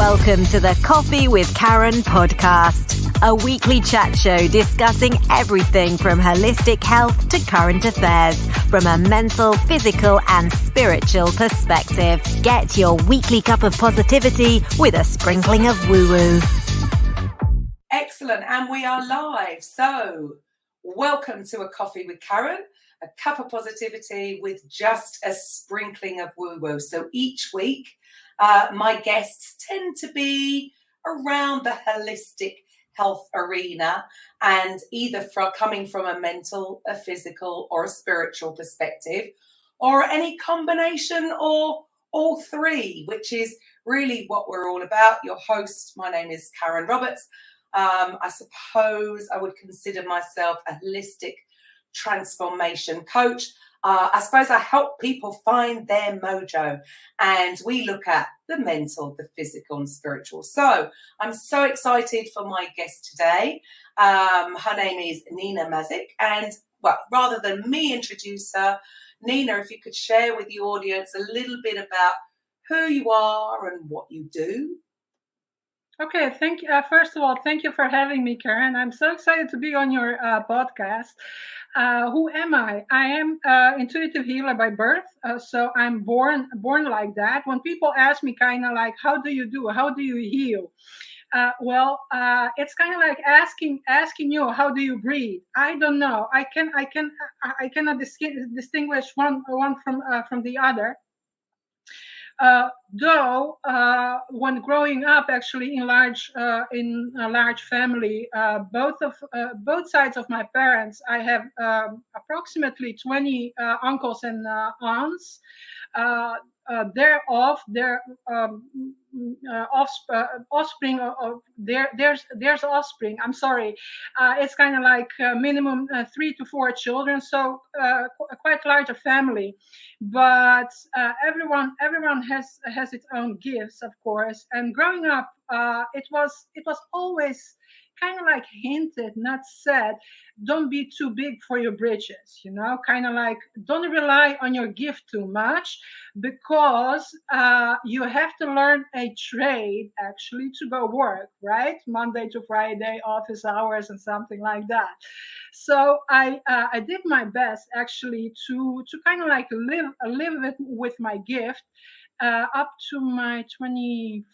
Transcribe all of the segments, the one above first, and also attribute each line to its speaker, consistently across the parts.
Speaker 1: Welcome to the Coffee with Karen podcast, a weekly chat show discussing everything from holistic health to current affairs from a mental, physical and spiritual perspective. Get your weekly cup of positivity with a sprinkling of woo-woo.
Speaker 2: Excellent, and we are live. So, welcome to a Coffee with Karen, a cup of positivity with just a sprinkling of woo-woo. So each week, my guests tend to be around the holistic health arena and either coming from a mental, a physical or a spiritual perspective, or any combination or all three, which is really what we're all about. Your host, my name is Karen Roberts. I suppose I would consider myself a holistic transformation coach. I suppose I help people find their mojo, and we look at the mental, the physical and spiritual. So I'm so excited for my guest today. Her name is Nina Masic, and well, rather than me introduce her, Nina, if you could share with the audience a little bit about who you are and what you do.
Speaker 3: Okay, thank you. First of all, thank you for having me, Karen. I'm so excited to be on your podcast. Who am I? I am intuitive healer by birth, so I'm born like that. When people ask me, kind of like, how do you heal? It's kind of like asking you, how do you breathe? I don't know. I cannot distinguish one from the other. Though when growing up, actually in a large family, both sides of my parents, I have approximately 20 uncles and aunts. Their offspring of there's offspring. I'm sorry, it's kind of like minimum 3 to 4 children, so quite large a family. But everyone has its own gifts, of course. And growing up, it was always kind of like hinted, not said, don't be too big for your britches, kind of like don't rely on your gift too much, because you have to learn a trade actually to go work, right? Monday to Friday, office hours and something like that. So I did my best actually to kind of like live with my gift up to my 25th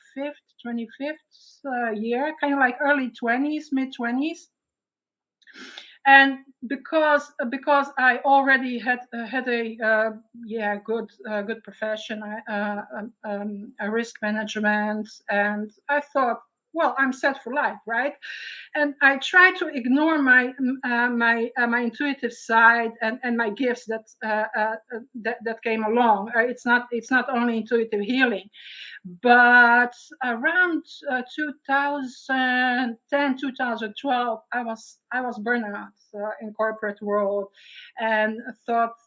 Speaker 3: year, kind of like early 20s, mid 20s. And because I already had a good profession, a risk management, and I thought, well, I'm set for life, right? And I try to ignore my intuitive side and my gifts that came along. It's not only intuitive healing, but around 2010, 2012, I was burned out in corporate world, and thought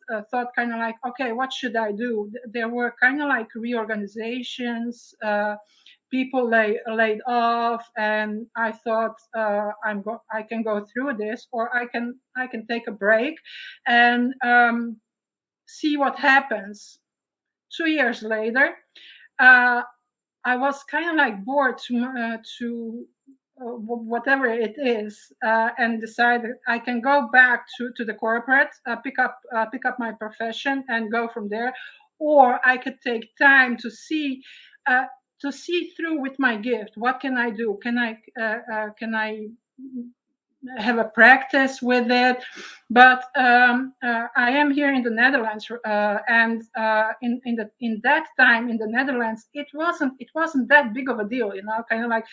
Speaker 3: kind of like, okay, what should I do? There were kind of like reorganizations. People laid off, and I thought I can go through this, or I can take a break and see what happens. 2 years later, I was kind of like bored to whatever it is, and decided I can go back to the corporate, pick up my profession and go from there, or I could take time to see through with my gift. What can I do? Can I have a practice with it? But I am here in the Netherlands, and in that time in the Netherlands, it wasn't that big of a deal, kind of like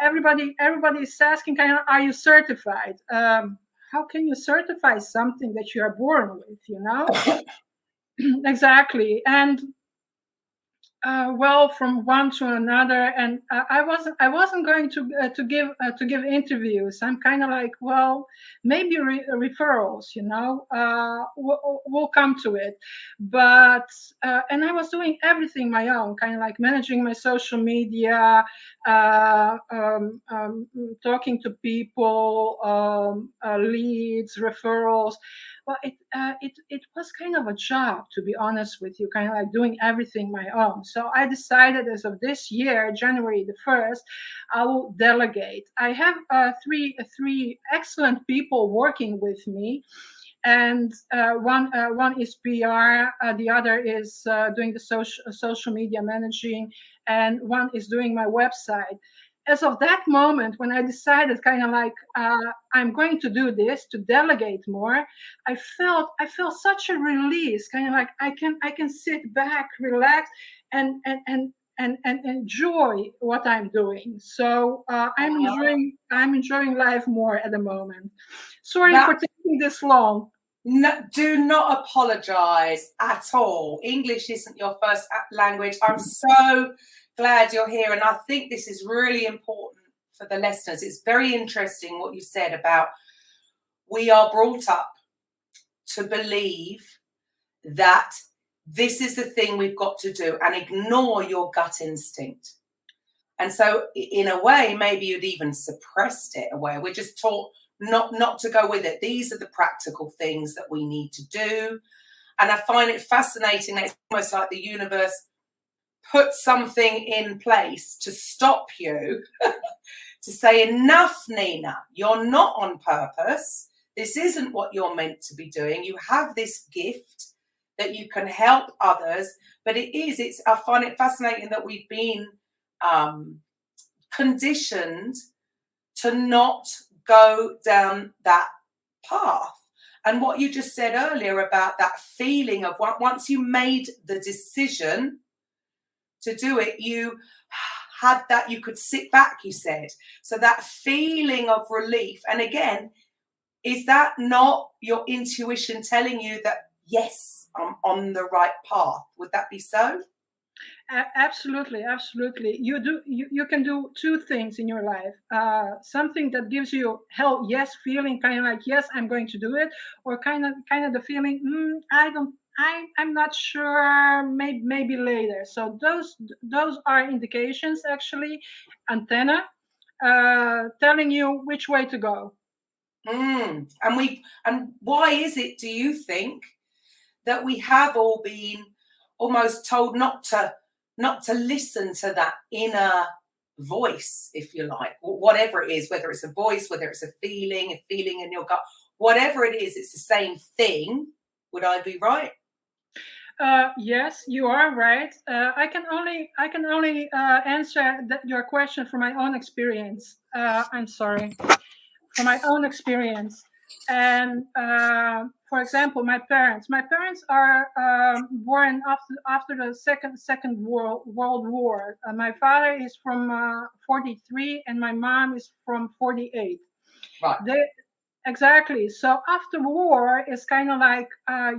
Speaker 3: everybody is asking, kind of, are you certified? How can you certify something that you are born with? Exactly. And from one to another, and I wasn't going to give interviews. I'm kind of like, well, maybe referrals, we'll come to it. But and I was doing everything my own, kind of like managing my social media, talking to people, leads, referrals. Well, it was kind of a job, to be honest with you, kind of like doing everything my own. So I decided, as of this year, January the 1st, I will delegate. I have three excellent people working with me, and one is PR, the other is doing the social media managing, and one is doing my website. As of that moment, when I decided kind of like I'm going to do this, to delegate more, I felt such a release, kind of like I can sit back, relax, and enjoy what I'm doing. So I'm enjoying life more at the moment. Sorry for taking this long.
Speaker 2: No, do not apologize at all. English isn't your first language. I'm so glad you're here, and I think this is really important for the listeners. It's very interesting what you said about we are brought up to believe that this is the thing we've got to do and ignore your gut instinct. And so in a way, maybe you'd even suppressed it away. We're just taught not to go with it. These are the practical things that we need to do. And I find it fascinating that it's almost like the universe put something in place to stop you, to say, enough, Nina, you're not on purpose. This isn't what you're meant to be doing. You have this gift that you can help others, but I find it fascinating that we've been conditioned to not go down that path. And what you just said earlier about that feeling of once you made the decision to do it, you had that, you could sit back, you said. So that feeling of relief. And again, is that not your intuition telling you that, yes, I'm on the right path? Would that be so?
Speaker 3: Absolutely. You can do two things in your life. Something that gives you hell yes feeling, kind of like, yes, I'm going to do it, or kind of the feeling, I'm not sure, maybe later. So those are indications, actually, antenna, telling you which way to go.
Speaker 2: And why is it, do you think, that we have all been almost told not to listen to that inner voice, if you like, whatever it is, whether it's a voice, whether it's a feeling in your gut, whatever it is, it's the same thing. Would I be right?
Speaker 3: Yes, you are right. I can only answer your question from my own experience. I'm sorry, from my own experience. And for example, my parents are born after the second World War. My father is from 43, and my mom is from 48.
Speaker 2: Right.
Speaker 3: Exactly. So after war, it's kind of like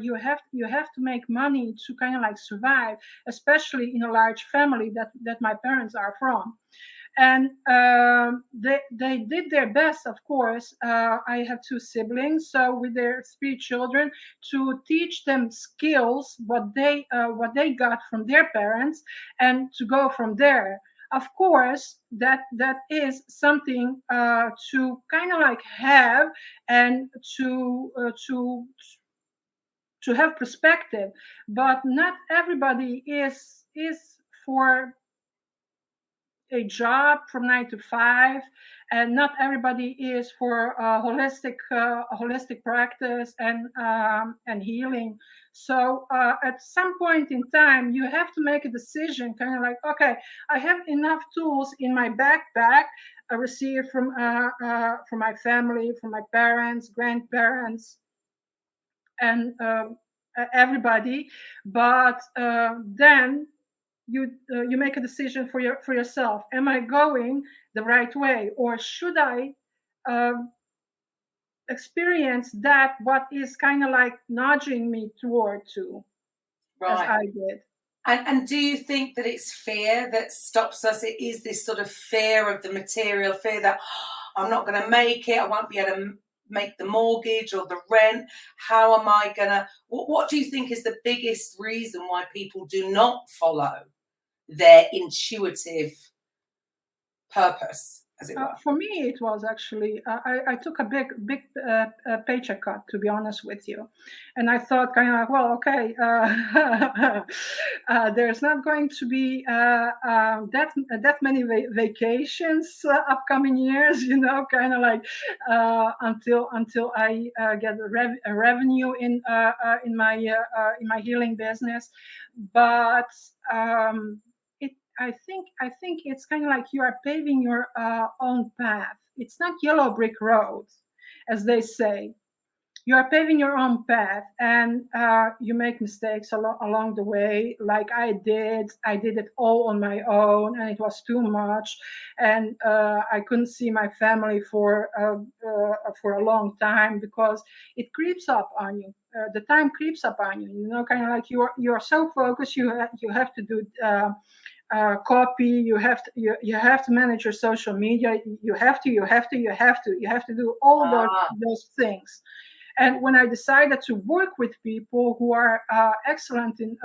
Speaker 3: you have to make money to kind of like survive, especially in a large family that my parents are from. And they did their best, of course. I have two siblings, so with their three children, to teach them skills, what they got from their parents, and to go from there. Of course, that is something to kind of like have, and to have perspective. But not everybody is for a job from 9 to 5, and not everybody is for holistic practice and healing. So at some point in time, you have to make a decision, kind of like, okay, I have enough tools in my backpack I received from my family, from my parents, grandparents, and everybody, but then you make a decision for yourself. Am I going the right way, or should I experience that what is kind of like nudging me toward to, right, as I did?
Speaker 2: And do you think that it's fear that stops us? It is this sort of fear of the material, fear that I'm not going to make it, I won't be able to make the mortgage or the rent. How am I going to... What do you think is the biggest reason why people do not follow their intuitive purpose? as it were?
Speaker 3: For me, it was actually I took a big paycheck cut, to be honest with you, and I thought kind of like, well, okay, there's not going to be that many vacations upcoming years, kind of like until I get a revenue in my healing business, but. I think it's kind of like you are paving your own path. It's not yellow brick road, as they say. You are paving your own path, and you make mistakes along the way, like I did. I did it all on my own, and it was too much, and I couldn't see my family for a long time because it creeps up on you. The time creeps up on you. Kind of like you're so focused. You have to do. Copy, you have to manage your social media, you have to do all those things. And when I decided to work with people who are excellent in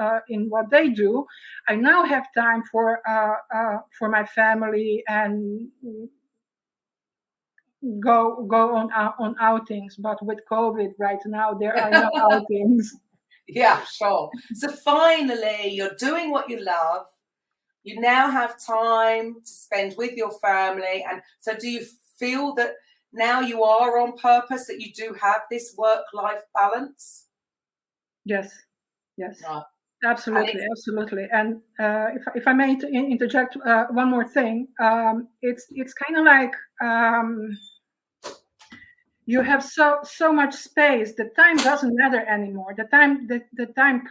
Speaker 3: what they do, I now have time for my family and go on outings. But with COVID right now, there are no outings.
Speaker 2: Yeah, sure. So finally, you're doing what you love. You now have time to spend with your family. And so do you feel that now you are on purpose, that you do have this work-life balance?
Speaker 3: Yes. Right. Absolutely. And if I may interject one more thing, it's kind of like you have so much space. The time doesn't matter anymore. The time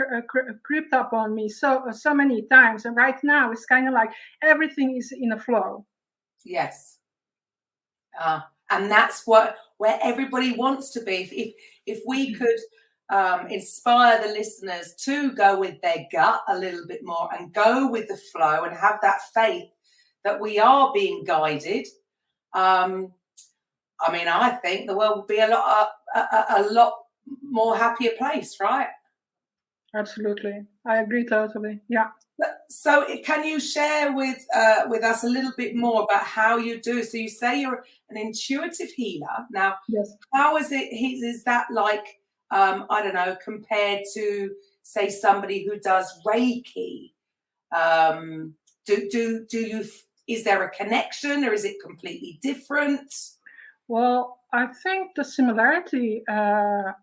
Speaker 3: crept up on me so many times, and right now it's kind of like everything is in a flow.
Speaker 2: Yes, and that's where everybody wants to be. If we could inspire the listeners to go with their gut a little bit more and go with the flow and have that faith that we are being guided. I mean, I think the world would be a lot more happier place, right?
Speaker 3: Absolutely. I agree totally. Yeah.
Speaker 2: So can you share with us a little bit more about how you do? So you say you're an intuitive healer. Now,
Speaker 3: yes.
Speaker 2: How is it? Is that like, I don't know, compared to, say, somebody who does Reiki? Is there a connection, or is it completely different?
Speaker 3: Well, I think the similarity are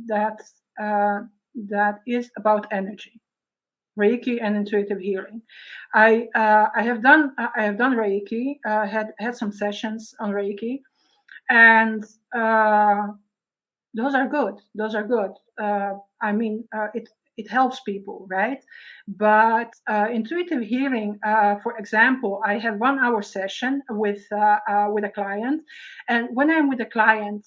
Speaker 3: that is about energy, Reiki and intuitive healing. I have done Reiki. Had some sessions on Reiki, and those are good. I mean, it helps people, right? But intuitive healing, for example, I have 1 hour session with a client, and when I'm with a client,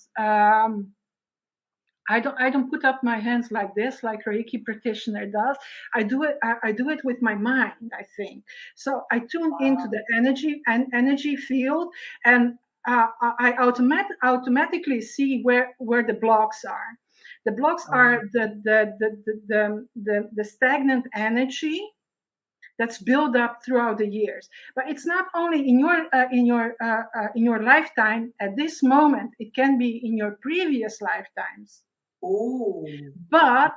Speaker 3: I don't put up my hands like this, like Reiki practitioner does. I do it with my mind, I think. So I tune into the energy field, and I automatically see where the blocks are. The blocks are the stagnant energy that's built up throughout the years. But it's not only in your lifetime at this moment. It can be in your previous lifetimes.
Speaker 2: Ooh.
Speaker 3: But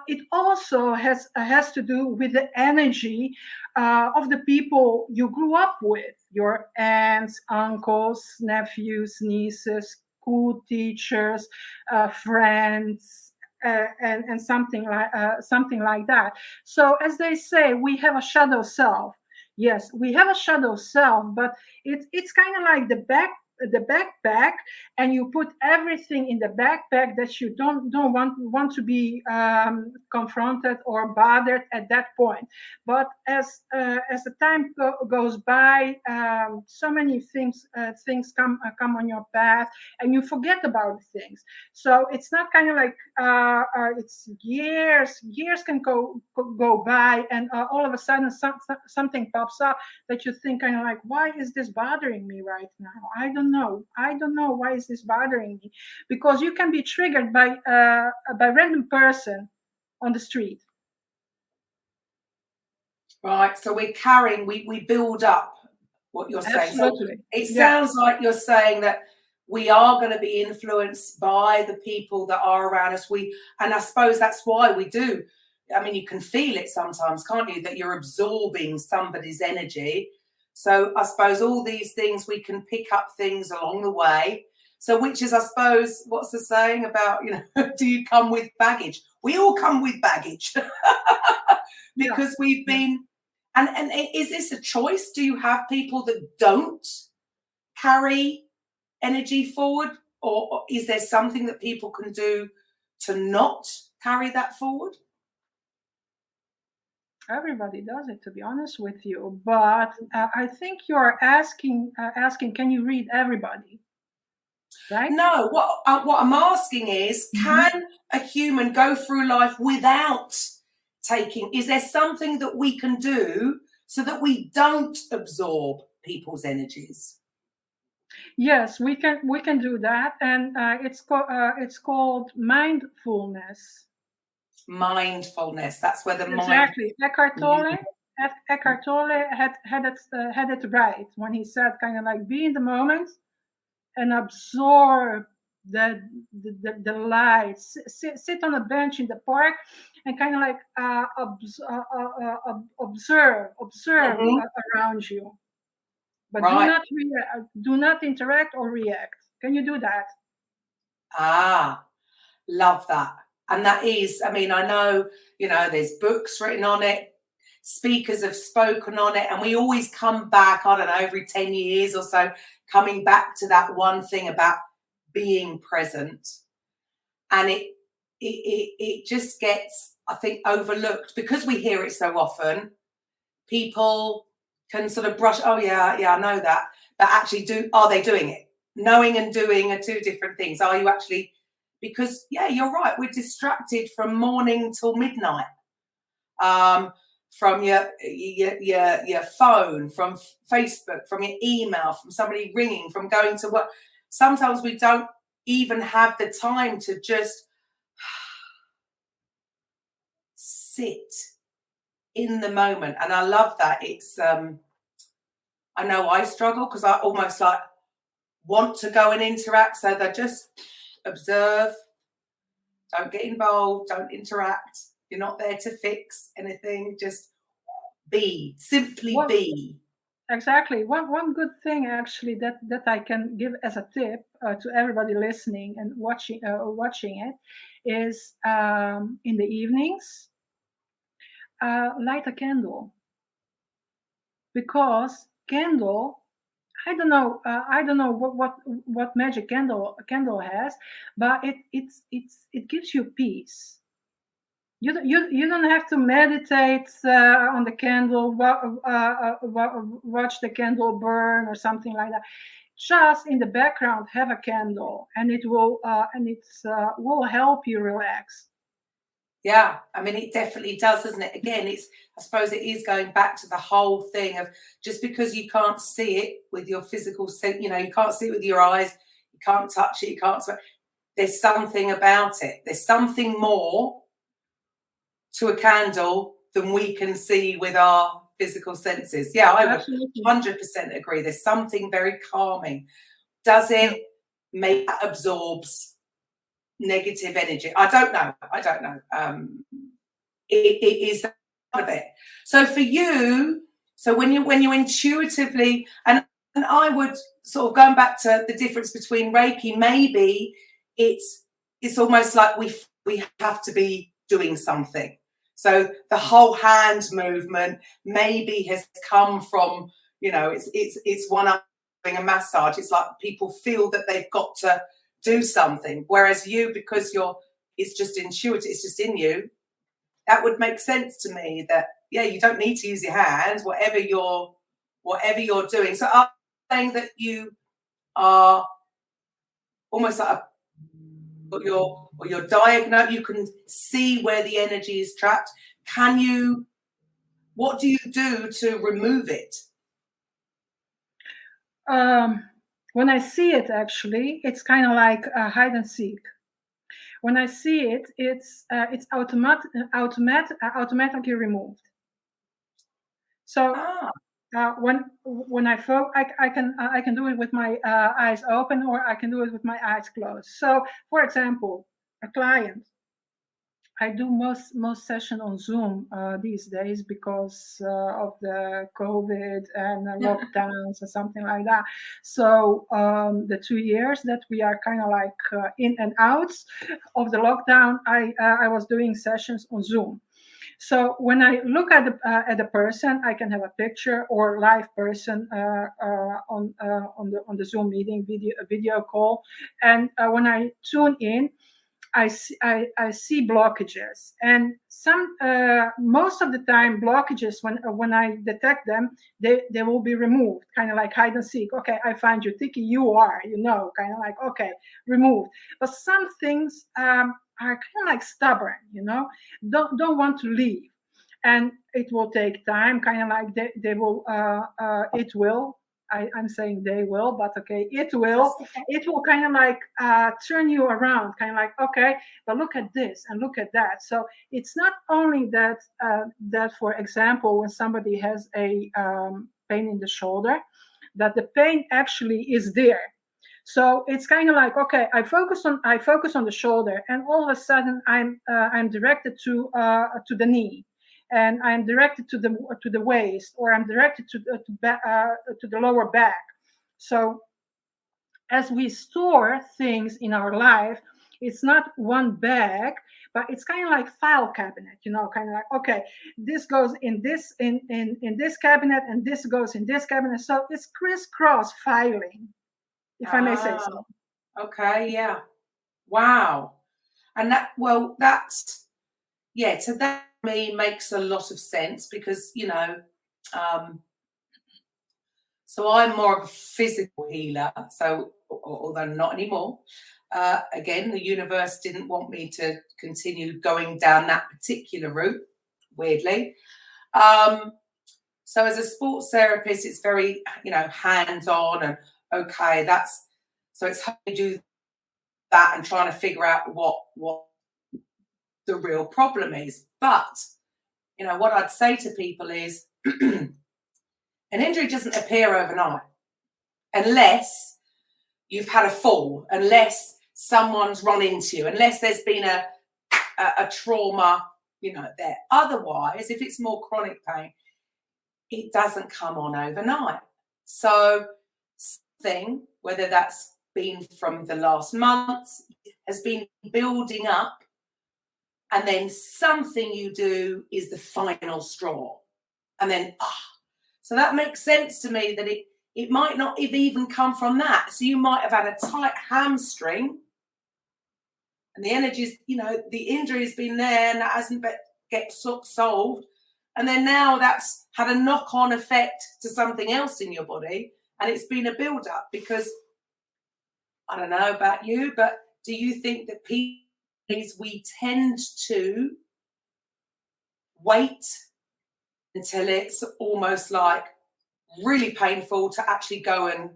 Speaker 3: it also has to do with the energy of the people you grew up with, your aunts, uncles, nephews, nieces, school teachers, friends, and something like that. So as they say, we have a shadow self. Yes, we have a shadow self, but it's kind of like the backpack, and you put everything in the backpack that you don't want to be confronted or bothered at that point. But as the time goes by, so many things come on your path, and you forget about things. So it's not kind of like it's years can go by, and all of a sudden something pops up that you think kind of like, why is this bothering me right now? I don't know why is this bothering me, because you can be triggered by random person on the street.
Speaker 2: Right, so we're carrying, we build up what you're saying. So
Speaker 3: Absolutely.
Speaker 2: it
Speaker 3: Yeah.
Speaker 2: sounds like you're saying that we are going to be influenced by the people that are around us. And I suppose that's why we do. I mean, you can feel it sometimes, can't you, that you're absorbing somebody's energy. So I suppose all these things, we can pick up things along the way. So which is, I suppose, what's the saying about, do you come with baggage? We all come with baggage because we've been, and is this a choice? Do you have people that don't carry energy forward, or is there something that people can do to not carry that forward?
Speaker 3: Everybody does it, to be honest with you. But I think you're asking, can you read everybody? Right?
Speaker 2: No, what I'm asking is, can a human go through life without taking? Is there something that we can do so that we don't absorb people's energies?
Speaker 3: Yes, we can do that, and it's called mindfulness.
Speaker 2: Mindfulness. That's where the
Speaker 3: Exactly. Eckhart Tolle had it right when he said, kind of like, be in the moment and absorb the light. Sit on a bench in the park and kind of like observe around you, but
Speaker 2: right.
Speaker 3: do not interact or react. Can you do that?
Speaker 2: Love that. And that is, I mean, I know, there's books written on it, speakers have spoken on it, and we always come back, I don't know, every 10 years or so, coming back to that one thing about being present. And it just gets, I think, overlooked because we hear it so often. People can sort of brush, oh yeah, I know that. But actually, are they doing it? Knowing and doing are two different things. Are you actually? Because you're right. We're distracted from morning till midnight, from your phone, from Facebook, from your email, from somebody ringing, from going to work. Sometimes we don't even have the time to just sit in the moment. And I love that. It's I know I struggle because I almost like want to go and interact, so they just observe, don't get involved, don't interact. You're not there to fix anything, just simply be.
Speaker 3: Exactly. One good thing actually that I can give as a tip to everybody listening and watching it is, in the evenings, light a candle, because candle, I don't know what magic a candle has, but it gives you peace. You don't have to meditate on the candle, watch the candle burn or something like that. Just in the background, have a candle, and it will help you relax.
Speaker 2: Yeah, I mean, it definitely does, doesn't it? Again, I suppose it is going back to the whole thing of, just because you can't see it with your physical sense, you can't see it with your eyes, you can't touch it, you can't smell. There's something about it. There's something more to a candle than we can see with our physical senses. Yeah, I would 100% agree. There's something very calming. Does it make absorbs negative energy? I don't know. It is part of it. So for you, when you intuitively, and I would sort of, going back to the difference between Reiki, maybe it's almost like we have to be doing something. So the whole hand movement maybe has come from, it's one up doing a massage. It's like people feel that they've got to do something, whereas you, because it's just intuitive, it's just in you. That would make sense to me, that you don't need to use your hands, whatever you're doing. So I'm saying that you are almost like you're diagnosed, you can see where the energy is trapped. What do you do to remove it?
Speaker 3: When I see it, actually, it's kind of like hide and seek. When I see it, it's automatically removed. So when I can do it with my eyes open, or I can do it with my eyes closed. So, for example, a client, I do most session on Zoom these days because of the COVID and lockdowns and something like that. So the 2 years that we are kind of like in and out of the lockdown, I was doing sessions on Zoom. So when I look at the person, I can have a picture or live person on the Zoom meeting video call, and when I tune in, I see blockages, and most of the time blockages, when I detect them, they will be removed, kind of like hide and seek. Okay, I find you, Tiki, you are, kind of like, okay, removed. But some things are kind of like stubborn, don't want to leave, and it will take time, kind of like they will it will. I'm saying they will, but okay, it will. It will kind of like turn you around, kind of like, okay, but look at this and look at that. So it's not only that, for example, when somebody has a pain in the shoulder, that the pain actually is there. So it's kind of like, okay, I focus on the shoulder, and all of a sudden I'm directed to the knee, and I'm directed to the waist, or I'm directed to the lower back. So as we store things in our life, it's not one bag, but it's kind of like file cabinet, kind of like, okay, this goes in this cabinet, and this goes in this cabinet. So it's crisscross filing, if I may say so.
Speaker 2: Okay, yeah. Wow. And so that to me makes a lot of sense, because, so I'm more of a physical healer, so although not anymore. Again, the universe didn't want me to continue going down that particular route, weirdly. So as a sports therapist, it's very, hands-on, and okay, so it's how you do that and trying to figure out what the real problem is. But, what I'd say to people is an injury doesn't appear overnight, unless you've had a fall, unless someone's run into you, unless there's been a trauma, there. Otherwise, if it's more chronic pain, it doesn't come on overnight. So something, whether that's been from the last months, has been building up, and then something you do is the final straw. And then, so that makes sense to me, that it might not have even come from that. So you might have had a tight hamstring, and the energy's, the injury has been there, and that hasn't get solved. And then now that's had a knock-on effect to something else in your body, and it's been a build-up. Because I don't know about you, but do you think that we tend to wait until it's almost like really painful to actually go and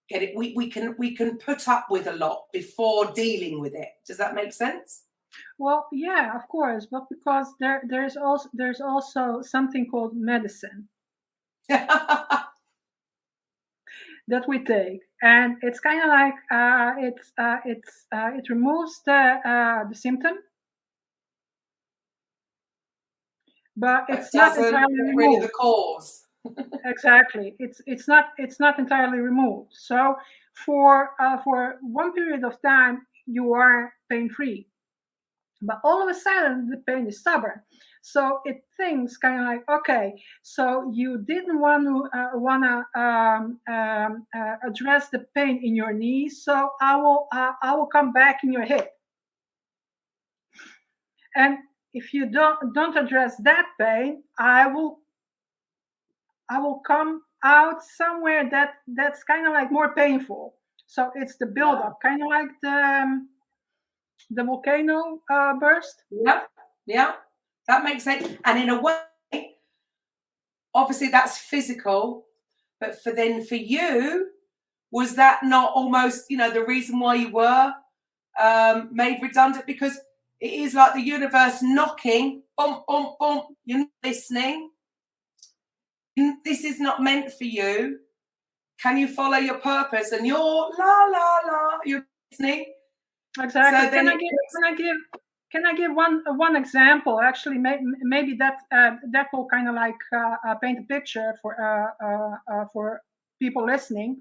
Speaker 2: get it? We can put up with a lot before dealing with it. Does that make sense?
Speaker 3: Well, yeah, of course, but because there's also something called medicine that we take, and it's kind of like it removes the symptom, but it's not entirely removed.
Speaker 2: The cause.
Speaker 3: Exactly, it's not entirely removed. So for one period of time you are pain free, but all of a sudden the pain is stubborn. So it thinks kind of like, okay, so you didn't want to address the pain in your knee, so I will come back in your hip. And if you don't address that pain, I will come out somewhere that's kind of like more painful. So it's the buildup, kind of like the volcano burst.
Speaker 2: Yeah, that makes sense. And in a way, obviously that's physical, but for you, was that not almost, the reason why you were made redundant? Because it is like the universe knocking, boom, boom, boom, you're not listening. this is not meant for you. Can you follow your purpose? And you're la la la. You're listening.
Speaker 3: Exactly.
Speaker 2: So then
Speaker 3: Can I give one example? Actually, maybe that will kind of like paint a picture for people listening.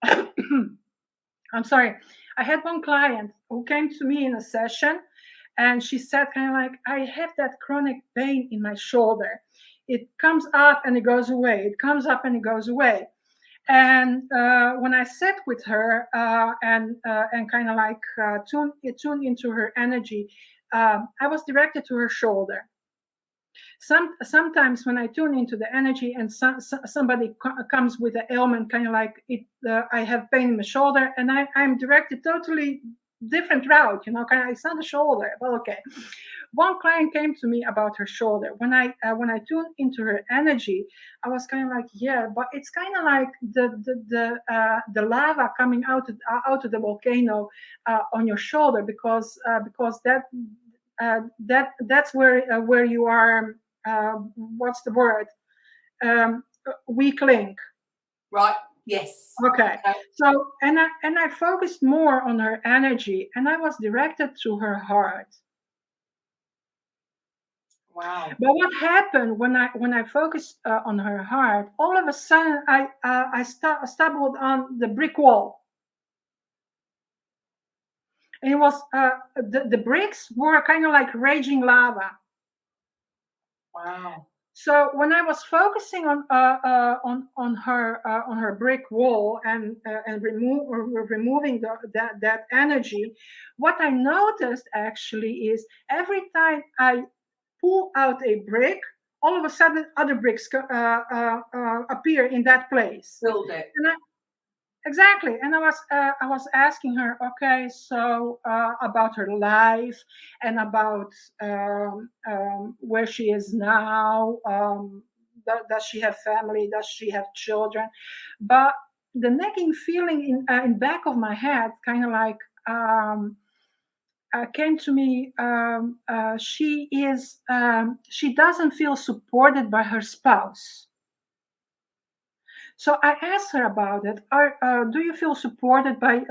Speaker 3: I'm sorry. I had one client who came to me in a session, and she said kind of like, I have that chronic pain in my shoulder. It comes up and it goes away. It comes up and it goes away. And when I sat with her and kind of like tuned into her energy, I was directed to her shoulder. Sometimes when I tune into the energy and somebody comes with an ailment, kind of like it, I have pain in my shoulder, and I'm directed totally different route. Kind of, it's not the shoulder, but okay. One client came to me about her shoulder. When I tuned into her energy, I was kind of like, yeah, but it's kind of like the lava coming out of the volcano on your shoulder because that's where you are. What's the word? Weak link.
Speaker 2: Right. Yes.
Speaker 3: Okay. So and I focused more on her energy, and I was directed to her heart.
Speaker 2: Wow.
Speaker 3: But what happened when I focused on her heart? All of a sudden, I stumbled on the brick wall. And it was the bricks were kind of like raging lava.
Speaker 2: Wow.
Speaker 3: So when I was focusing on her brick wall and removing that energy, what I noticed actually is every time I pull out a brick, all of a sudden other bricks appear in that place.
Speaker 2: Build it.
Speaker 3: Exactly, and I was asking her, okay, so about her life and about where she is now. Does she have family? Does she have children? But the nagging feeling in back of my head, kind of like came to me. She doesn't feel supported by her spouse. So I asked her about it. Do you feel supported by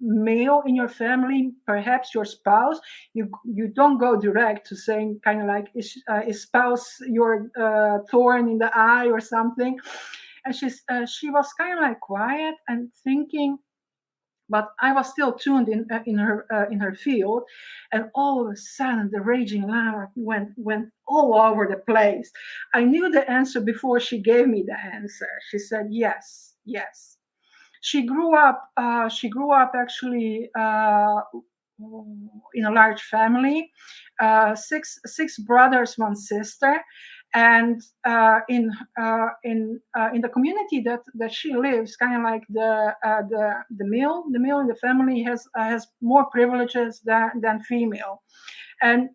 Speaker 3: male in your family, perhaps your spouse? You don't go direct to saying kind of like, is spouse your thorn in the eye or something? And she was kind of like quiet and thinking. But I was still tuned in her field, and all of a sudden the raging lava went all over the place. I knew the answer before she gave me the answer. She said yes, yes. She grew up. Actually in a large family, six brothers, one sister, and in the community that she lives, kind of like the male in the family has more privileges than female, and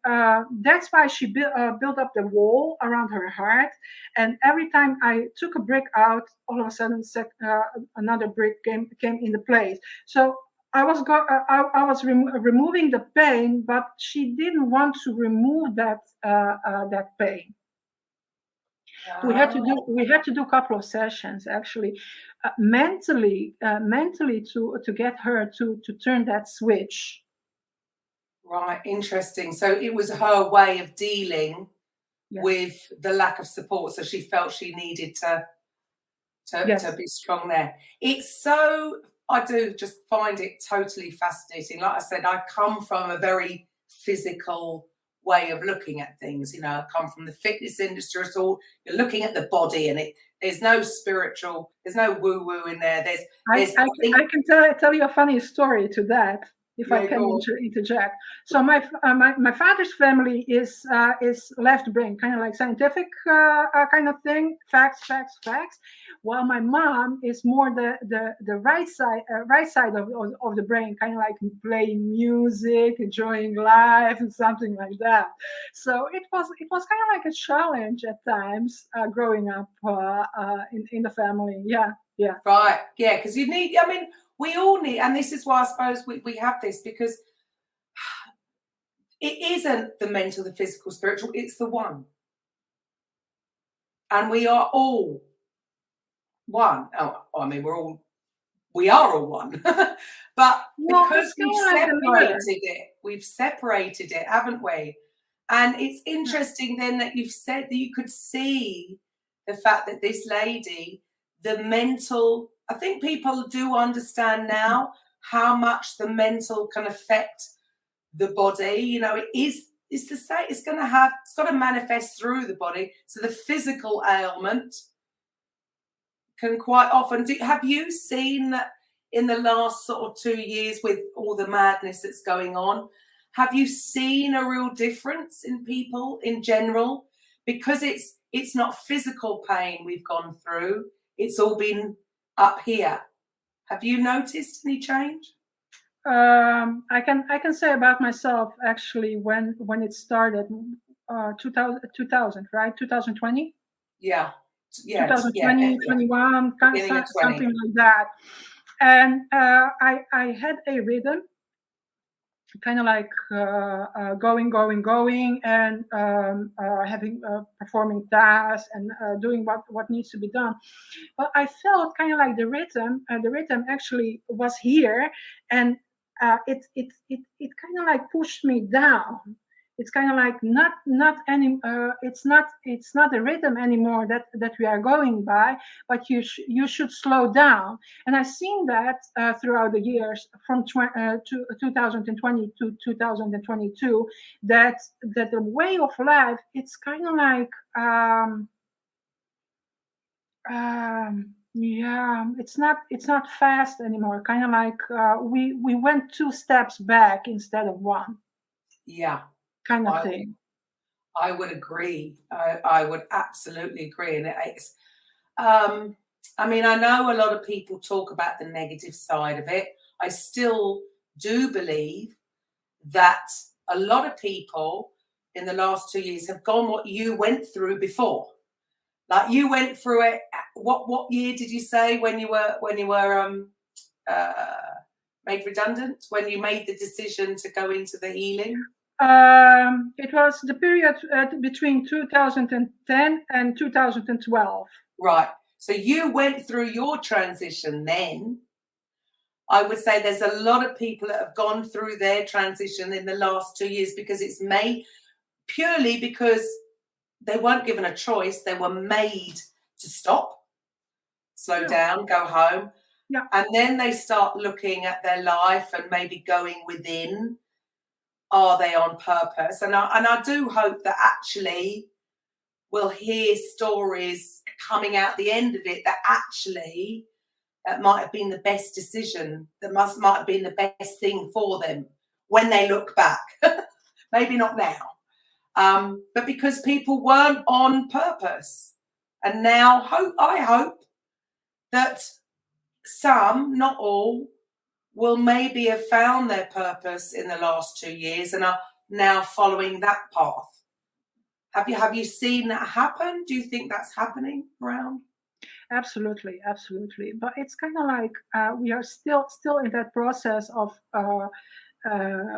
Speaker 3: that's why she built up the wall around her heart. And every time I took a brick out, all of a sudden another brick came into place. So I was removing the pain, but she didn't want to remove that pain. We had to do a couple of sessions actually, mentally to get her to turn that switch.
Speaker 2: Right, interesting. So it was her way of dealing with the lack of support. So she felt she needed to be strong there. It's so, I do just find it totally fascinating. Like I said, I come from a very physical way of looking at things. I come from the fitness industry. It's all, you're looking at the body, and there's no spiritual, there's no woo-woo in there. I
Speaker 3: can tell you a funny story to that, if I can interject. So my father's family is left brain, kind of like scientific kind of thing, facts, while my mom is more the right side of the brain, kind of like playing music, enjoying life, and something like that. So it was kind of like a challenge at times growing up in the family. Yeah.
Speaker 2: Right. Yeah, because you need. I mean, we all need, and this is why I suppose we have this, because it isn't the mental, the physical, spiritual. It's the one. and we are all one. Oh, I mean, we are all one. But because we've separated it, haven't we? And it's interesting then that you've said that you could see the fact that this lady, the mental, I think people do understand now how much the mental can affect the body. You know, it's to say it's got to manifest through the body. So the physical ailment can quite often have you seen that in the last sort of 2 years with all the madness that's going on? Have you seen a real difference in people in general? Because it's not physical pain we've gone through. It's all been up here. Have you noticed any change?
Speaker 3: I can say about myself, actually, when it started, 2000, right? 2020?
Speaker 2: Yeah.
Speaker 3: 2020, 21, something like that. And I had a rhythm, kind of like going, and having performing tasks and doing what needs to be done. But I felt kind of like the rhythm actually was here, and it kind of like pushed me down. It's kind of like not any. It's not a rhythm anymore that we are going by, but you should slow down. And I've seen that throughout the years from 2020 to 2022, that the way of life, it's kind of like yeah, it's not fast anymore. Kind of like we went 2 steps back instead of 1.
Speaker 2: Yeah.
Speaker 3: Kind of thing.
Speaker 2: I would agree. I would absolutely agree. And it's, I mean, I know a lot of people talk about the negative side of it. I still do believe that a lot of people in the last 2 years have gone what you went through before. Like you went through it. What year did you say when you were made redundant? When you made the decision to go into the healing?
Speaker 3: It was the period between 2010 and 2012.
Speaker 2: Right. So you went through your transition then. I would say there's a lot of people that have gone through their transition in the last 2 years because it's made purely because they weren't given a choice. They were made to stop, slow down, go home.
Speaker 3: Yeah.
Speaker 2: And then they start looking at their life and maybe going within. Are they on purpose? And I do hope that actually we'll hear stories coming out the end of it that actually that might have been the best decision, that might have been the best thing for them when they look back. Maybe not now. But because people weren't on purpose. And now I hope that some, not all, will maybe have found their purpose in the last 2 years and are now following that path. Have you seen that happen? Do you think that's happening around?
Speaker 3: Absolutely. But it's kind of like we are still in that process of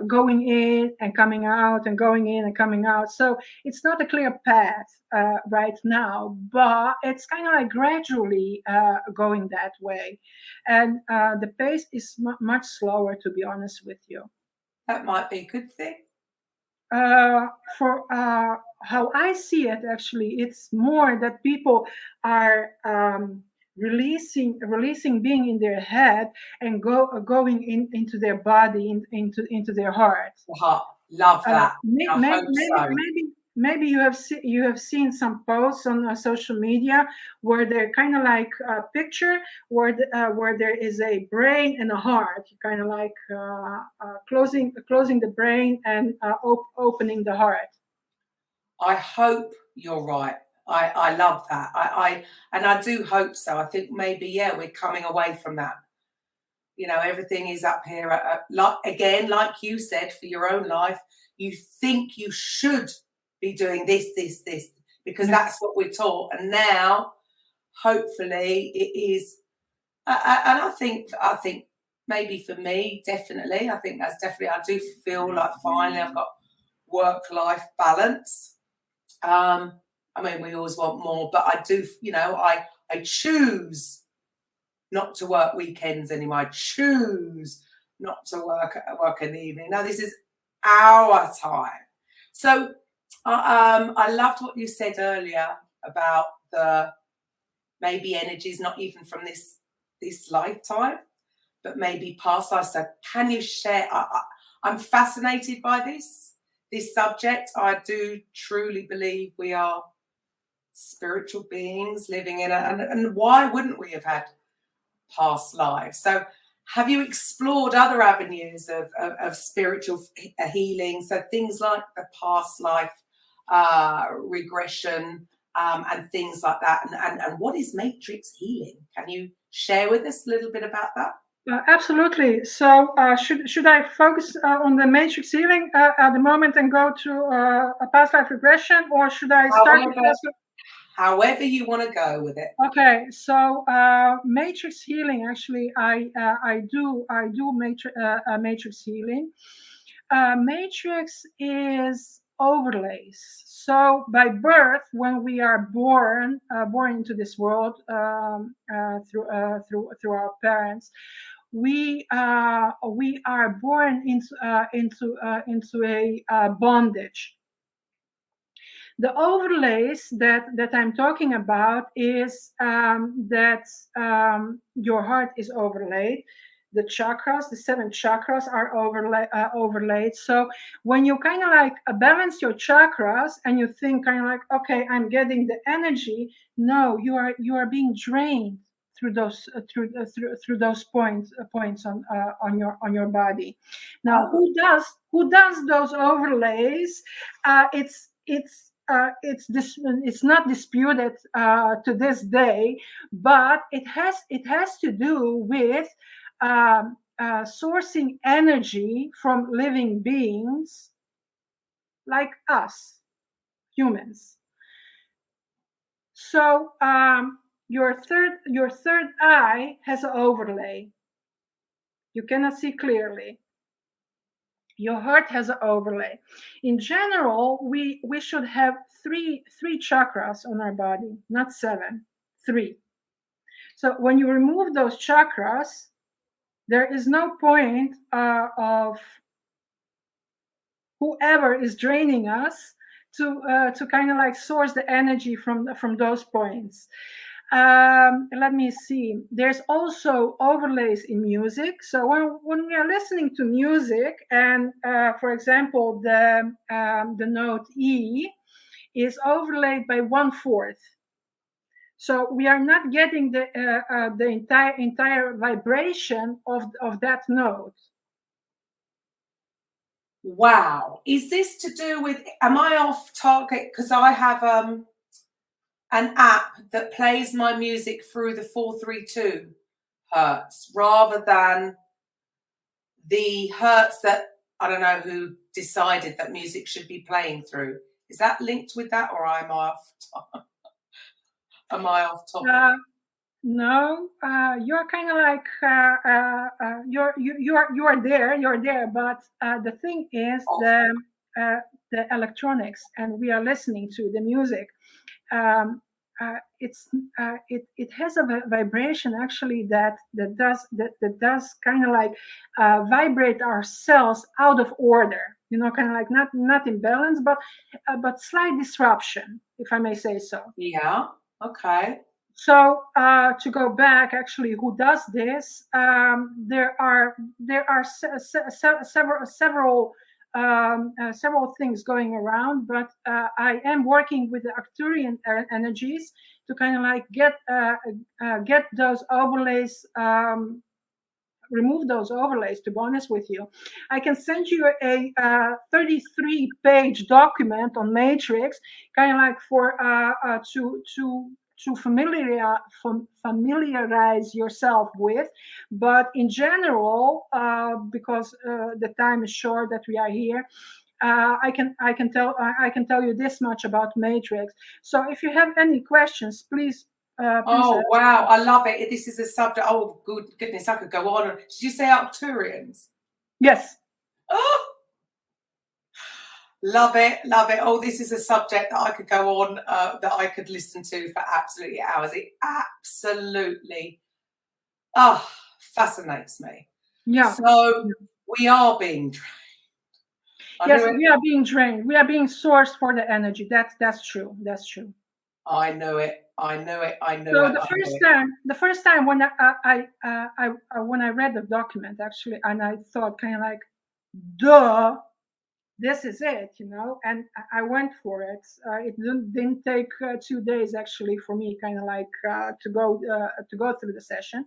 Speaker 3: going in and coming out and going in and coming out. So it's not a clear path right now, but it's kind of like gradually going that way. And the pace is much slower, to be honest with you.
Speaker 2: That might be a good thing.
Speaker 3: For how I see it, actually, it's more that people are releasing being in their head and going into their body, into their heart.
Speaker 2: Love that.
Speaker 3: Maybe you have seen some posts on social media where they're kind of like a picture where there is a brain and a heart. You kind of like closing the brain and opening the heart.
Speaker 2: I hope you're right. I love that. I do hope so. I think maybe we're coming away from that. You know, everything is up here. Again, like you said, for your own life, you think you should be doing this, because that's what we're taught. And now, hopefully, it is. And I think maybe for me, definitely, I think that's definitely. I do feel like finally I've got work-life balance. I mean, we always want more, but I do, I choose not to work weekends anymore. I choose not to work in the evening. Now, this is our time. So I loved what you said earlier about the maybe energies not even from this lifetime, but maybe past life. So can you share? I'm fascinated by this subject. I do truly believe we are spiritual beings living in and why wouldn't we have had past lives? So have you explored other avenues of spiritual healing? So things like the past life regression and things like that. And what is matrix healing? Can you share with us a little bit about that?
Speaker 3: Absolutely. So should I focus on the matrix healing at the moment and go to a past life regression, or should I start with
Speaker 2: however you want to go with it?
Speaker 3: Okay, so matrix healing. Actually, I do matrix healing. Matrix is overlays. So by birth, when we are born into this world through our parents, we are born into a bondage. The overlays that I'm talking about is that your heart is overlaid. The chakras, the 7 chakras are overlaid. So when you kind of like balance your chakras and you think kind of like, okay, I'm getting the energy. No, you are being drained through those through those points on your body. Now, who does those overlays? It's not disputed to this day, but it has to do with sourcing energy from living beings like us, humans. So your third eye has an overlay. You cannot see clearly. Your heart has an overlay. In general, we should have three chakras on our body, not 7, 3. So when you remove those chakras, there is no point of whoever is draining us to kind of like source the energy from those points. Let me see. There's also overlays in music. So when we are listening to music, and for example, the note E is overlaid by 1/4. So we are not getting the entire vibration of that note.
Speaker 2: Wow. Is this to do with? Am I off target? Because I have an app that plays my music through the 432 hertz rather than the hertz that I don't know who decided that music should be playing through. Is that linked with that, or am I off topic?
Speaker 3: No, you're kind of like you're there, but the thing is the electronics, and we are listening to the music. It has a vibration actually that does kind of like vibrate our cells out of order. Kind of like not in balance, but slight disruption, if I may say so.
Speaker 2: Yeah. Okay.
Speaker 3: So to go back, actually, who does this? There are several things going around, but I am working with the Arcturian energies to kind of like get those overlays. Remove those overlays. To be honest with you, I can send you a 33-page document on Matrix, kind of like for to familiarize yourself with. But in general, because the time is short that we are here, I can tell you this much about Matrix. So if you have any questions, please.
Speaker 2: Wow, I love it. This is a subject. Oh, goodness, I could go on. Did you say Arcturians?
Speaker 3: Yes.
Speaker 2: Oh, Love it, love it. Oh, this is a subject that I could go on, that I could listen to for absolutely hours. It absolutely fascinates me.
Speaker 3: Yeah.
Speaker 2: So we are being trained.
Speaker 3: Yes, we are being drained. We are being sourced for the energy. That's true. That's true.
Speaker 2: I know it. I know it. I know
Speaker 3: So
Speaker 2: it.
Speaker 3: the first time when when I read the document actually, and I thought kind of like, duh, this is it, you know, and I went for it. It didn't take 2 days actually for me, kind of like to go through the session.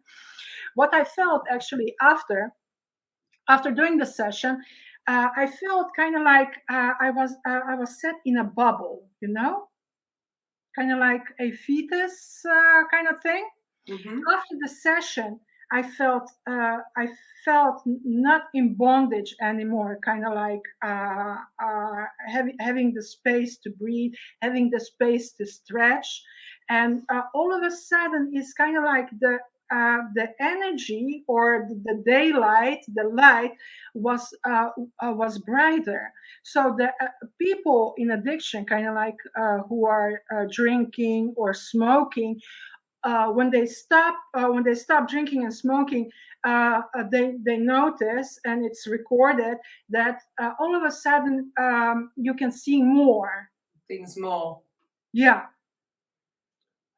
Speaker 3: What I felt actually after doing the session, I felt kind of like I was set in a bubble, you know, kind of like a fetus kind of thing.
Speaker 2: Mm-hmm.
Speaker 3: After the session, I felt not in bondage anymore. Kind of like having the space to breathe, having the space to stretch, and all of a sudden, it's kind of like the energy or the daylight, the light was brighter. So the people in addiction, kind of like who are drinking or smoking, when they stop drinking and smoking, they notice, and it's recorded, that all of a sudden you can see more
Speaker 2: Things more.
Speaker 3: Yeah.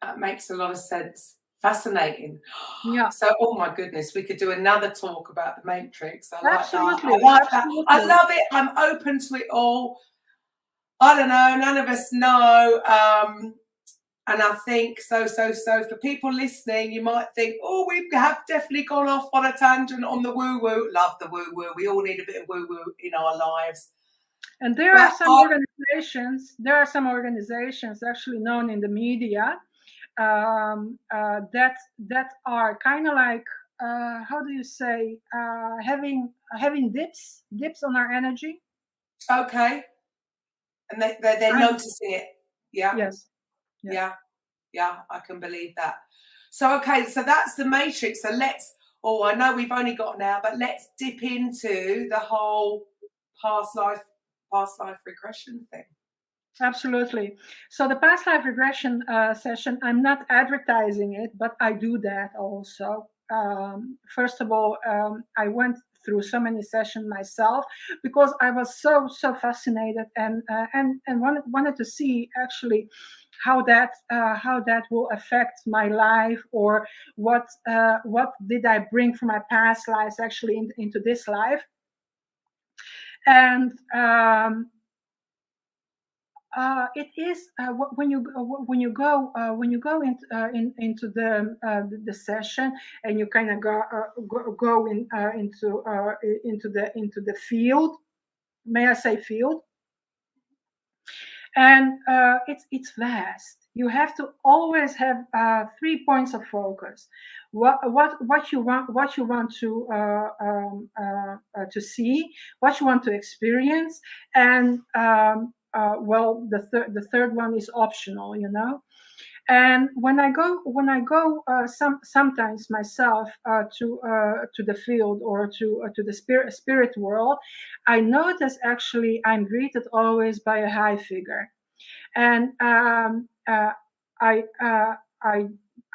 Speaker 2: That makes a lot of sense. Fascinating.
Speaker 3: Yeah.
Speaker 2: So, oh my goodness, we could do another talk about the Matrix. I like
Speaker 3: Absolutely.
Speaker 2: that. I like
Speaker 3: Absolutely.
Speaker 2: that. I love it. I'm open to it all. I don't know. None of us know. And I think so for people listening, you might think, oh, we have definitely gone off on a tangent on the woo-woo. Love the woo-woo. We all need a bit of woo-woo in our lives.
Speaker 3: And there are some organizations actually known in the media that are kind of like how do you say, having dips on our energy.
Speaker 2: Okay. And they're noticing it. Yeah.
Speaker 3: Yes.
Speaker 2: Yeah, I can believe that. So, okay, so that's the Matrix. So I know we've only got an hour, but let's dip into the whole past life regression thing.
Speaker 3: Absolutely. So the past life regression session, I'm not advertising it, but I do that also. First of all, I went through so many sessions myself because I was so fascinated and wanted to see actually how that will affect my life, or what did I bring from my past lives actually into this life. And it is when you go into the session, and you kind of go into the field. May I say field? And it's vast. You have to always have 3 points of focus. What you want to see, what you want to experience, and well, the third one is optional, you know. And when I go sometimes myself to the field, or to the spirit world, I notice actually I'm greeted always by a high figure, and I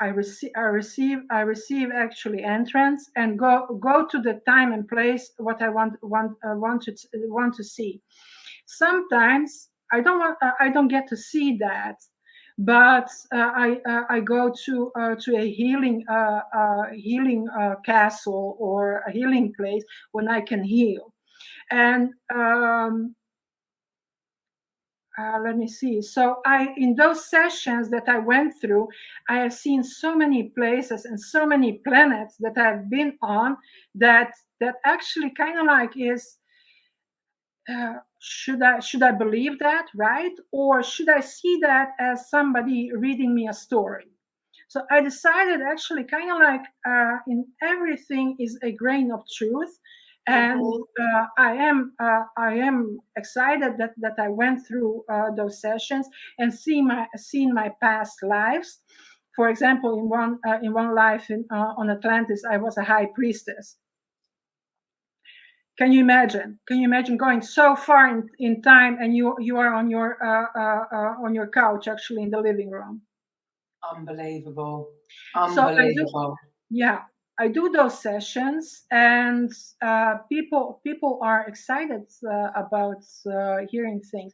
Speaker 3: receive actually entrance, and go to the time and place what I want to see. Sometimes I don't get to see that, but I go to a healing castle, or a healing place when I can heal. And let me see. So in those sessions that I went through, I have seen so many places and so many planets that I've been on, that actually kind of like is, should I believe that, right? Or should I see that as somebody reading me a story? So I decided actually kind of like in everything is a grain of truth. And I am excited that I went through those sessions and seen my past lives. For example, in one life on Atlantis, I was a high priestess. Can you imagine? Can you imagine going so far in time, and you are on your couch, actually in the living room?
Speaker 2: Unbelievable.
Speaker 3: So
Speaker 2: Unbelievable.
Speaker 3: I do those sessions, and people are excited about hearing things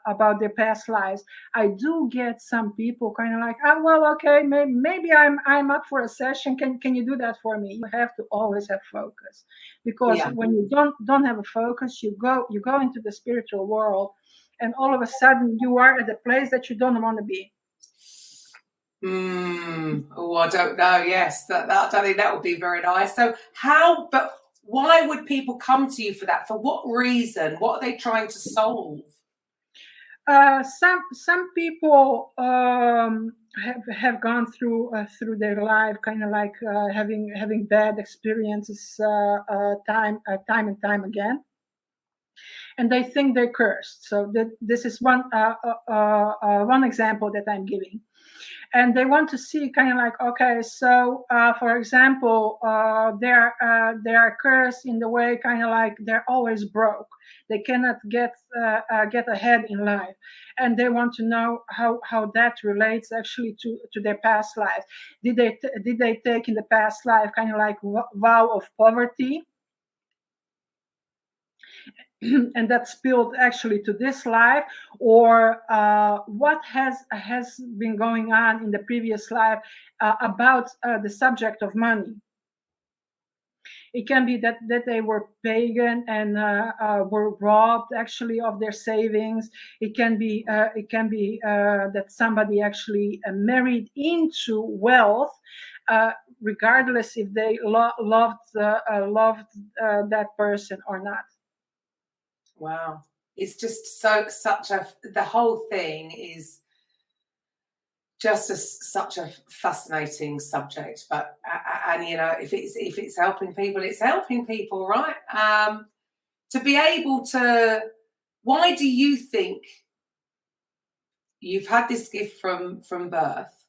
Speaker 3: about their past lives. I do get some people kind of like, oh, well, okay, maybe I'm up for a session. Can you do that for me? You have to always have focus, because
Speaker 2: Yeah.
Speaker 3: when you don't have a focus, you go into the spiritual world, and all of a sudden you are at a place that you don't want to be.
Speaker 2: Oh, I don't know. Yes, that I don't think that would be very nice. So but why would people come to you for that? For what reason? What are they trying to solve?
Speaker 3: Some people have gone through their life, kind of like having bad experiences time and time again, and they think they're cursed. So this is one example that I'm giving. And they want to see kind of like, okay, so for example, they are cursed in the way kind of like they're always broke. They cannot get ahead in life, and they want to know how that relates actually to their past life. Did they take in the past life kind of like vow of poverty? And that spilled actually to this life, or what has been going on in the previous life about the subject of money. It can be that they were pagan and were robbed actually of their savings. It can be that somebody actually married into wealth, regardless if they loved that person or not.
Speaker 2: Wow. It's just the whole thing is just such a fascinating subject. But and you know, if it's helping people, it's helping people, right? To be able to, why do you think you've had this gift from birth?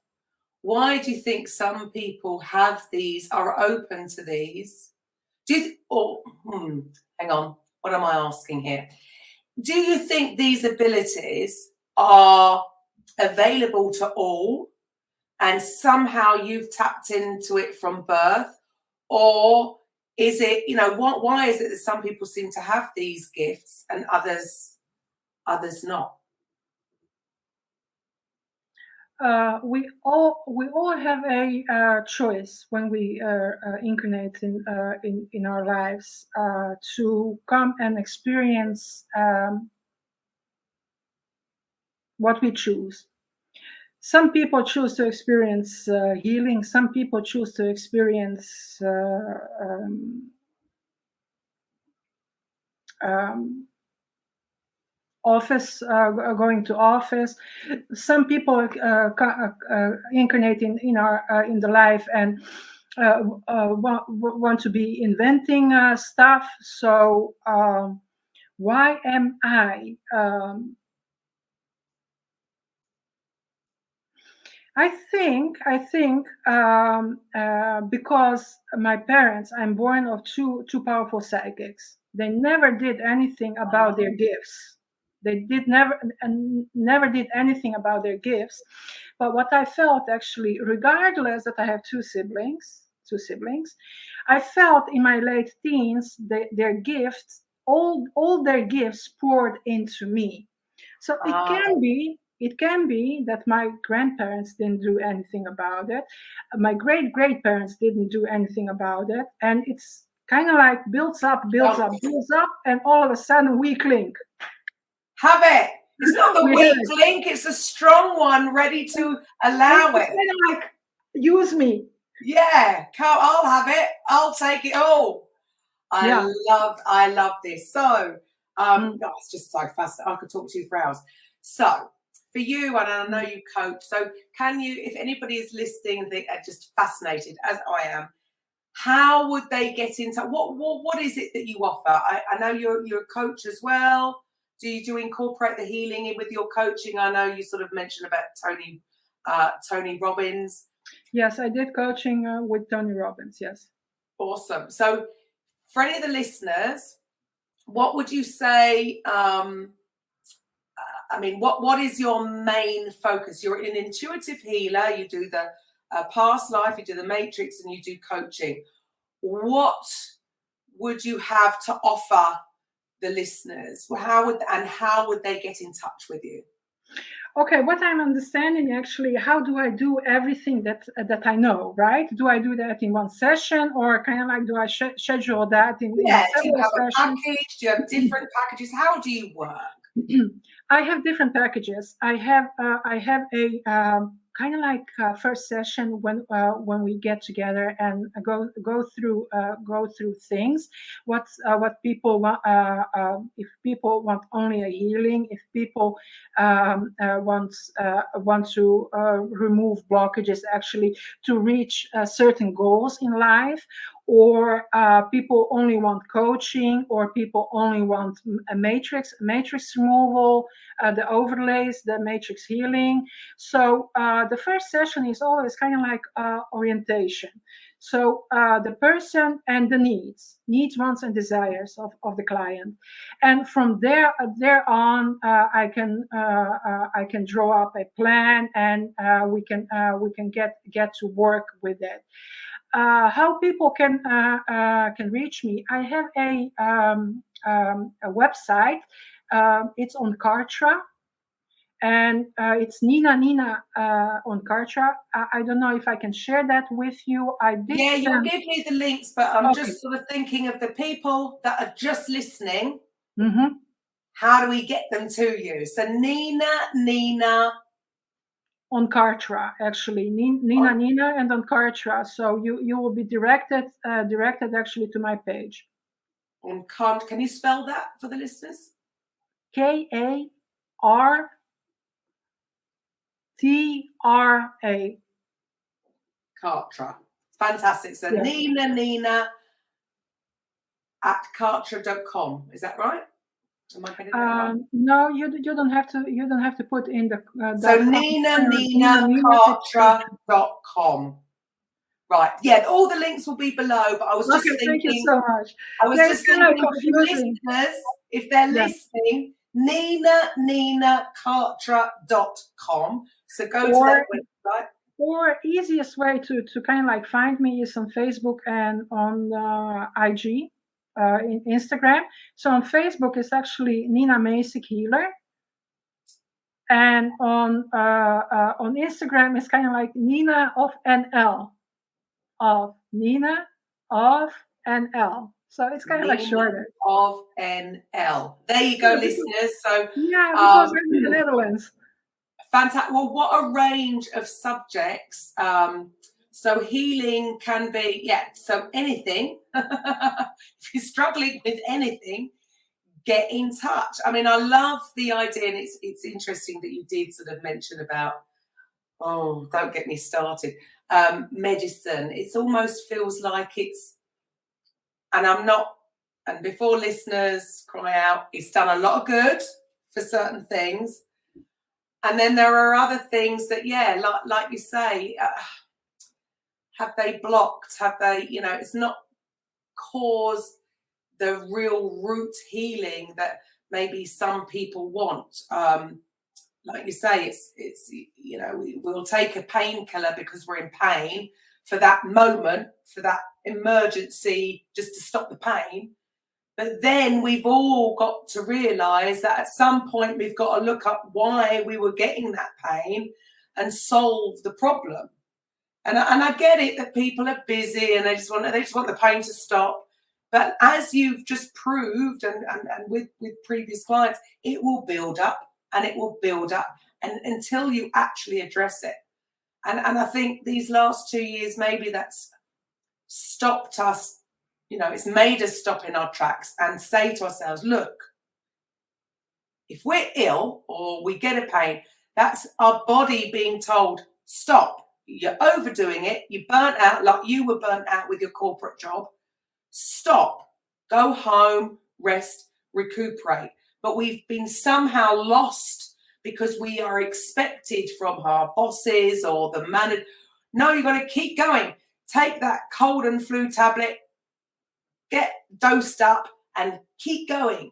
Speaker 2: Why do you think some people are open to these? Hang on, what am I asking here? Do you think these abilities are available to all, and somehow you've tapped into it from birth? Or is it, why is it that some people seem to have these gifts and others not?
Speaker 3: We all have a choice when we incarnate in our lives to come and experience what we choose. Some people choose to experience healing. Some people choose to experience office, going to office. Some people incarnate in the life and want to be inventing stuff. So why am I? I think because my parents, I'm born of two powerful psychics. They never did anything about their gifts. They never did anything about their gifts. But what I felt actually, regardless that I have two siblings, I felt in my late teens their gifts, all their gifts poured into me. So it can be that my grandparents didn't do anything about it. My great parents didn't do anything about it. And it's kind of like builds up, and all of a sudden weak link.
Speaker 2: Have it. It's not the weak link, it's a strong one ready to allow it.
Speaker 3: Kind of like, use me.
Speaker 2: Yeah, I'll have it. I'll take it all. I love this. So, it's just so fascinating. I could talk to you for hours. So, for you, and I know you coach, so can you, if anybody is listening and they are just fascinated, as I am, how would they get into what is it that you offer? I know you're a coach as well. Do you incorporate the healing in with your coaching? I know you sort of mentioned about Tony Robbins.
Speaker 3: Yes, I did coaching with Tony Robbins. Yes.
Speaker 2: Awesome. So for any of the listeners, what would you say? What is your main focus? You're an intuitive healer. You do the past life, you do the matrix, and you do coaching. What would you have to offer the listeners? How would they get in touch with you?
Speaker 3: Okay, what I'm understanding actually, how do I do everything that I know, right? Do I do that in one session, or kind of like do I schedule that in
Speaker 2: do you have
Speaker 3: several
Speaker 2: a package? Do you have different packages? How do you work?
Speaker 3: I have different packages. I have a kind of like first session when we get together and go through things. What people want, if people want only a healing, if people want to remove blockages actually to reach certain goals in life, or people only want coaching, or people only want a matrix removal, the overlays, the matrix healing. So the first session is always kind of like orientation. So the person and the needs, wants, and desires of the client, and from there on, I can draw up a plan, and we can get to work with it. How people can reach me? I have a website. It's on Kartra, and it's MasicNina on Kartra. I don't know if I can share that with you.
Speaker 2: Yeah, you'll give me the links, but I'm just sort of thinking of the people that are just listening.
Speaker 3: Mm-hmm.
Speaker 2: How do we get them to you? So Nina.
Speaker 3: On Kartra, actually, Nina, and on Kartra. So you will be directed actually to my page.
Speaker 2: Can you spell that for the listeners?
Speaker 3: Kartra.
Speaker 2: Kartra. Fantastic. So yes. Nina at Kartra.com. Is that right? Am I getting that right?
Speaker 3: No, you don't have to. You don't have to put in the.
Speaker 2: So Kartra.com. Right. Yeah. All the links will be below. But I was just thinking.
Speaker 3: Thank you so much.
Speaker 2: I was just thinking, listeners, if they're listening, Kartra.com. So go to that website.
Speaker 3: Or easiest way to kind of like find me is on Facebook and on IG. In Instagram. So on Facebook it's actually Nina Masic Healer, and on Instagram it's kind of like Nina of NL, So it's kind of like shorter.
Speaker 2: Of NL. There you go, listeners. So
Speaker 3: because we're in the Netherlands.
Speaker 2: Fantastic. Well, what a range of subjects. So healing can be, so anything. If you're struggling with anything, get in touch. I mean, I love the idea, and it's interesting that you did sort of mention about, don't get me started, medicine. It almost feels like and before listeners cry out, it's done a lot of good for certain things. And then there are other things that, like you say, have they blocked? Have they, it's not caused the real root healing that maybe some people want. Like you say, it's we'll take a painkiller because we're in pain for that moment, for that emergency, just to stop the pain. But then we've all got to realise that at some point we've got to look up why we were getting that pain and solve the problem. And I get it that people are busy and they just want the pain to stop. But as you've just proved, and with previous clients, it will build up and it will build up and until you actually address it. And I think these last 2 years, maybe that's stopped us, it's made us stop in our tracks and say to ourselves, look, if we're ill or we get a pain, that's our body being told, stop. You're overdoing it. You burnt out like you were burnt out with your corporate job. Stop. Go home, rest, recuperate. But we've been somehow lost because we are expected from our bosses or the manager. No, you've got to keep going. Take that cold and flu tablet. get dosed up and keep going.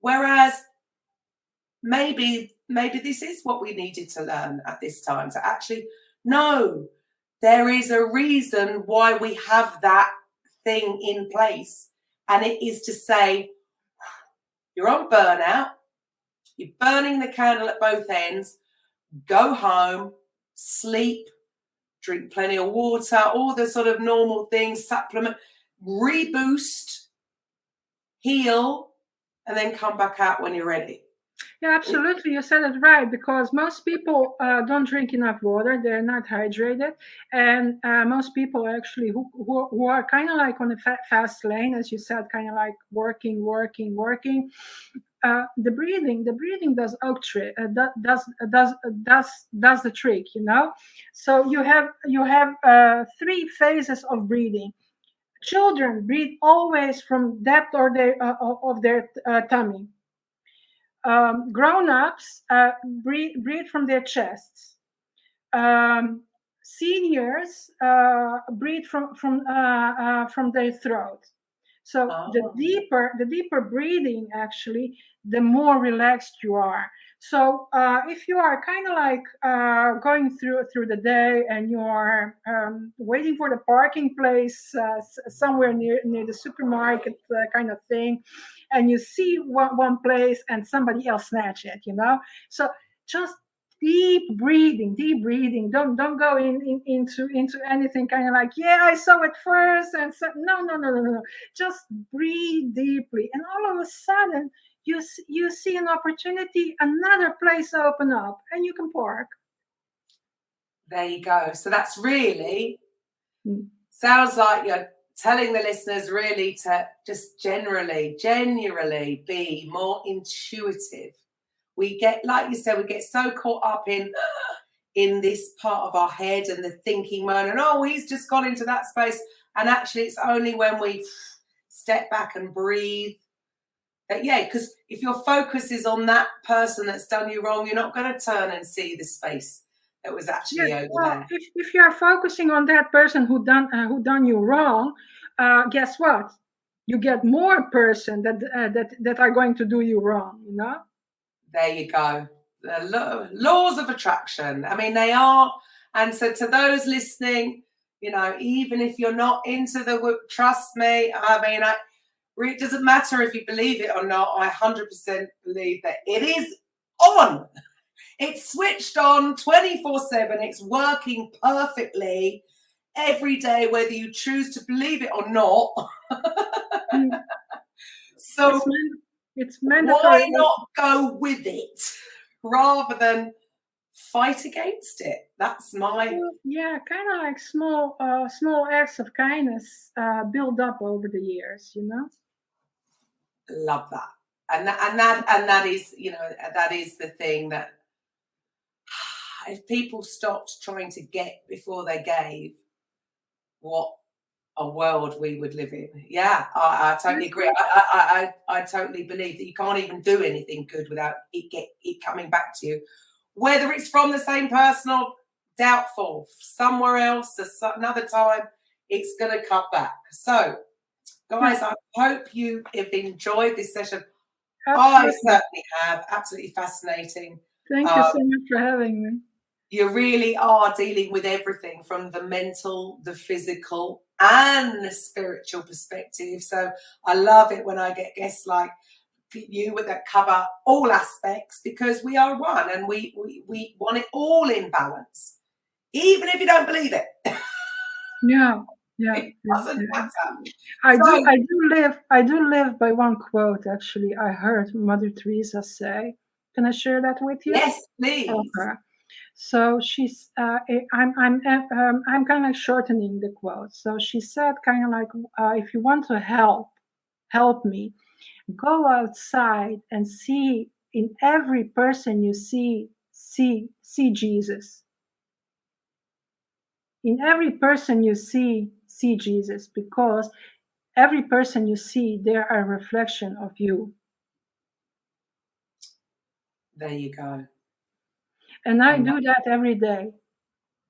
Speaker 2: Whereas maybe this is what we needed to learn at this time, to actually know there is a reason why we have that thing in place. And it is to say, you're on burnout, you're burning the candle at both ends, go home, sleep, drink plenty of water, all the sort of normal things, supplement, reboost, heal, and then come back out when you're ready.
Speaker 3: Yeah, absolutely. You said it right, because most people don't drink enough water. They're not hydrated. And most people actually who are kind of like on a fast lane, as you said, kind of like working. The breathing does does the trick, you know. So you have 3 phases of breathing. Children breathe always from depth of their tummy. Grown-ups breathe from their chests. Seniors breathe from their throat. So the deeper breathing, actually, the more relaxed you are. So if you are kind of like going through the day and you are waiting for the parking place somewhere near the supermarket kind of thing, and you see one place and somebody else snatch it, you know. So just deep breathing. Don't go into anything kind of like, yeah, I saw it first, and so no. Just breathe deeply, and all of a sudden you see an opportunity, another place open up, and you can park.
Speaker 2: There you go. So that's really sounds like you're telling the listeners really to just genuinely be more intuitive. We get, like you said, we get so caught up in this part of our head and the thinking mode, and he's just gone into that space. And actually, it's only when we step back and breathe that, because if your focus is on that person that's done you wrong, you're not going to turn and see the space that was actually over there.
Speaker 3: If you are focusing on that person who done you wrong, guess what? You get more person that are going to do you wrong, you know.
Speaker 2: There you go. The laws of attraction. I mean, they are. And so to those listening, you know, even if you're not into the, trust me, I mean, it doesn't matter if you believe it or not. I 100% believe that it is on. It's switched on 24/7. It's working perfectly every day, whether you choose to believe it or not. So
Speaker 3: it's mandatory.
Speaker 2: Why not go with it rather than fight against it? That's my
Speaker 3: kind of like small acts of kindness build up over the years, you know.
Speaker 2: Love that, and that is, you know, that is the thing that if people stopped trying to get before they gave, what a world we would live in. Yeah, I totally agree. I totally believe that you can't even do anything good without it coming back to you, whether it's from the same person or doubtful somewhere else another time, it's going to come back. So guys, I hope you have enjoyed this session.
Speaker 3: Absolutely.
Speaker 2: I certainly have. Absolutely fascinating.
Speaker 3: Thank you so much for having me.
Speaker 2: You really are dealing with everything from the mental, the physical, and the spiritual perspective. So I love it when I get guests like you that cover all aspects, because we are one and we want it all in balance, even if you don't believe it.
Speaker 3: Yeah.
Speaker 2: It doesn't matter.
Speaker 3: I do live by one quote. Actually, I heard Mother Teresa say. Can I share that with you?
Speaker 2: Yes, please.
Speaker 3: Okay. So she's. I'm kind of like shortening the quote. So she said, kind of like, if you want to help me, go outside and see in every person you see Jesus. In every person you see Jesus, because every person you see, they're a reflection of you.
Speaker 2: There you go.
Speaker 3: And I do that every day.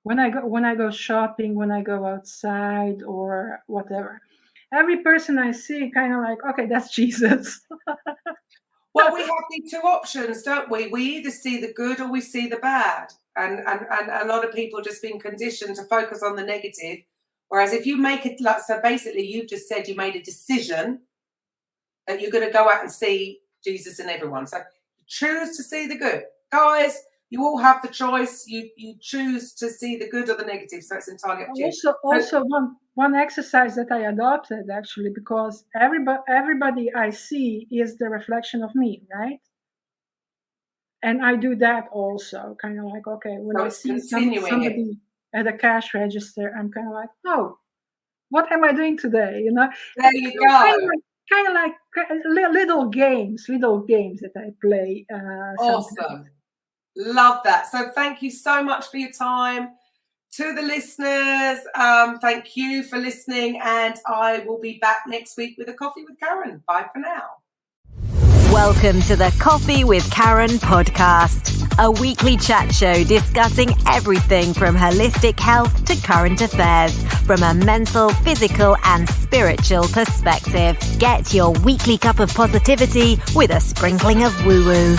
Speaker 3: When I go shopping, when I go outside or whatever. every person I see kind of like, okay, that's Jesus.
Speaker 2: Well, we have these two options, don't we? We either see the good or we see the bad. And a lot of people just been conditioned to focus on the negative. Whereas if you make it like, so basically you've just said you made a decision that you're going to go out and see Jesus in everyone. So choose to see the good. Guys, you all have the choice. You choose to see the good or the negative. So it's entirely up to you.
Speaker 3: Also one exercise that I adopted, actually, because everybody I see is the reflection of me, right? And I do that also, kind of like, okay, when I see somebody at a cash register, I'm kind of like, oh, what am I doing today? You know,
Speaker 2: there you go.
Speaker 3: Kind of like little games that I play.
Speaker 2: Awesome.
Speaker 3: Sometimes.
Speaker 2: Love that. So thank you so much for your time. To the listeners, thank you for listening, and I will be back next week with a Coffee with Karen. Bye for now.
Speaker 1: Welcome to the Coffee with Karen podcast, a weekly chat show discussing everything from holistic health to current affairs from a mental, physical, and spiritual perspective. Get your weekly cup of positivity with a sprinkling of woo-woo.